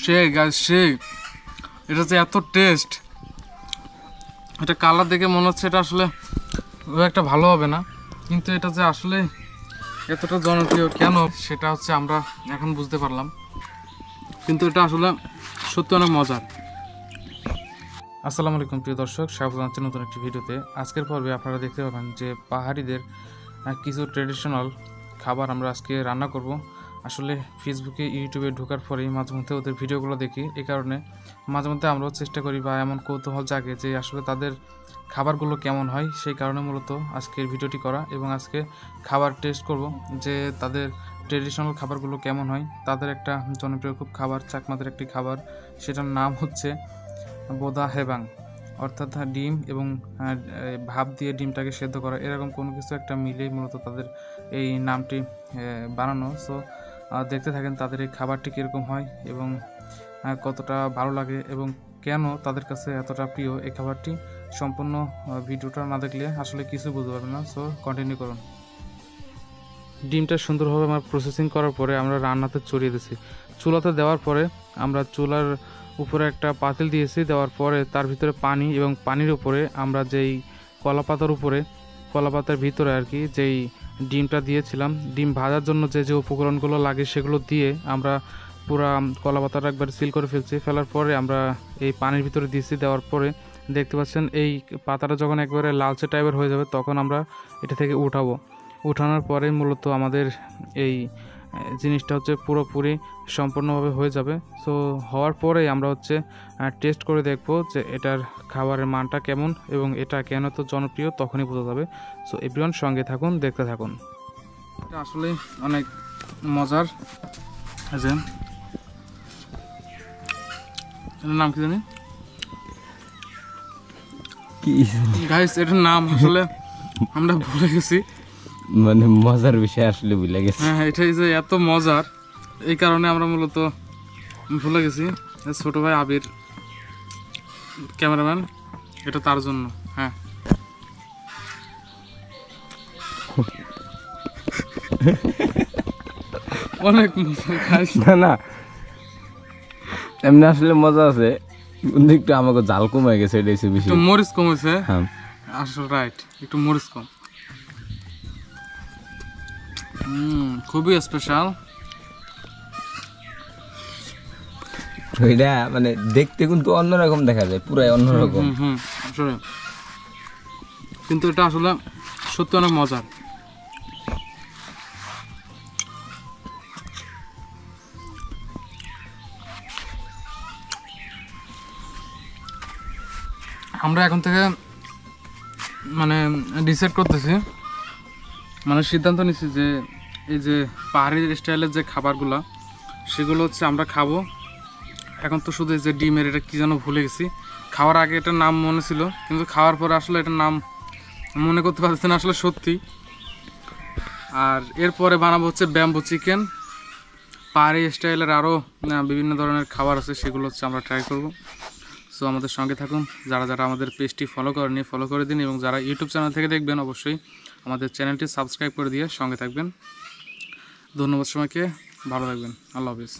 সেই গাইস সেই, এটা যে এত টেস্ট, এটা কালার দেখে মনে হচ্ছে এটা আসলে একটা ভালো হবে না, কিন্তু এটা যে আসলে এতটা জনপ্রিয় কেন সেটা হচ্ছে আমরা এখন বুঝতে পারলাম। কিন্তু এটা আসলে সত্যি অনেক মজার। আসসালামু আলাইকুম প্রিয় দর্শক, স্বাগত জানাচ্ছি নতুন একটি ভিডিওতে। আজকের পর্বে আপনারা দেখতে পাবেন যে পাহাড়িদের কিছু ট্রেডিশনাল খাবার আমরা আজকে রান্না করব। আসলে ফেসবুকে ইউটিউবে ঢোকার পরেই মাঝে মধ্যে ওদের ভিডিওগুলো দেখি, এই কারণে মাঝে মধ্যে আমরাও চেষ্টা করি বা এমন কৌতূহল জাগে যে আসলে তাদের খাবারগুলো কেমন হয়, সেই কারণে মূলত আজকের ভিডিওটি করা। এবং আজকে খাবার টেস্ট করব যে তাদের ট্রেডিশনাল খাবারগুলো কেমন হয়। তাদের একটা জনপ্রিয় খুব খাবার, চাকমাদের একটি খাবার, সেটার নাম হচ্ছে বোদা হেবাং, অর্থাৎ ডিম এবং ভাপ দিয়ে ডিমটাকে সেদ্ধ করা, এরকম কোনো কিছু একটা মিলেই মূলত তাদের এই নামটি বানানো। সো দেখতে থাকেন তাদের এই খাবারটি কীরকম হয় এবং কতটা ভালো লাগে এবং কেন তাদের কাছে এতটা প্রিয় এই খাবারটি। সম্পূর্ণ ভিডিওটা না দেখলে আসলে কিছু বুঝতে পারবেন না। সো কন্টিনিউ করুন। ডিমটা সুন্দরভাবে আমরা প্রসেসিং করার পরে আমরা রান্নাতে চড়িয়ে দিয়েছি। চুলাতে দেওয়ার পরে আমরা চুলার উপরে একটা পাতিল দিয়েছি, দেওয়ার পরে তার ভিতরে পানি, এবং পানির উপরে আমরা যেই কলাপাতার ভিতরে আর কি যেই ডিমটা দিয়েছিলাম, ডিম ভাজার জন্য যে যে উপকরণগুলো লাগে সেগুলো দিয়ে আমরা পুরা কলাপাতাটা একবার সিল করে ফেলার পরে আমরা এই পানির ভিতরে দিয়েছি। দেওয়ার পরে দেখতে পাচ্ছেন এই পাতাটা যখন একবারে লালচে টাইপের হয়ে যাবে তখন আমরা এটা থেকে উঠানোর পরে মূলত আমাদের এই জিনিসটা হচ্ছে পুরোপুরি সম্পূর্ণভাবে হয়ে যাবে। সো হওয়ার পরেই আমরা হচ্ছে টেস্ট করে দেখব যে এটার খাবারের মানটা কেমন এবং এটা কেন তো জনপ্রিয়, তখনই বোঝা যাবে। সো এভরিওয়ান সঙ্গে থাকুন, দেখতে থাকুন। এটা আসলে অনেক মজার। এটার নাম কি জানি গাইস, এটার নাম আসলে আমরা ভুলে গেছি, মানে মজার বিষয় আসলে ভুলে গেছি। হ্যাঁ, এটাই যে এত মজার, এই কারণে আমরা মূলত ভুলে গেছি। ছোট ভাই আবির ক্যামেরাম্যান, এটা তার জন্য। হ্যাঁ, অনেক মজা। না এমনি আসলে মজা আছে, কিন্তু একটু আমাকে জাল কমে গেছে, এটা হচ্ছে বেশি, একটু মরিচ কমেছে। হ্যাঁ আসলে রাইট, একটু মরিচ কম। খুবই স্পেশাল। এটা মানে দেখতে কিন্তু অন্যরকম দেখা যায়, পুরাই অন্যরকম। আসলে কিন্তু এটা আসলে সত্যি অনেক মজার। আমরা এখন থেকে মানে ডিসাইড করতেছি, মানে সিদ্ধান্ত নিচ্ছি যে এই যে পাহাড়ি স্টাইলের যে খাবারগুলো সেগুলো হচ্ছে আমরা খাবো। এখন তো শুধু এই যে ডিমের এটা কী যেন ভুলে গেছি, খাওয়ার আগে এটার নাম মনে ছিল, কিন্তু খাওয়ার পরে আসলে এটার নাম মনে করতে পারছি না আসলে সত্যি। আর এরপরে বানাবো হচ্ছে ব্যাম্বু চিকেন। পাহাড়ি স্টাইলের আরও বিভিন্ন ধরনের খাবার আছে, সেগুলো হচ্ছে আমরা ট্রাই করব। সো আমাদের সঙ্গে থাকুন। যারা যারা আমাদের পেজটি ফলো করেনি ফলো করে দিন, এবং যারা ইউটিউব চ্যানেল থেকে দেখবেন অবশ্যই আমাদের চ্যানেলটি সাবস্ক্রাইব করে দিয়ে সঙ্গে থাকবেন। ধন্যবাদ সবাইকে, ভালো থাকবেন, আল্লাহ হাফিজ।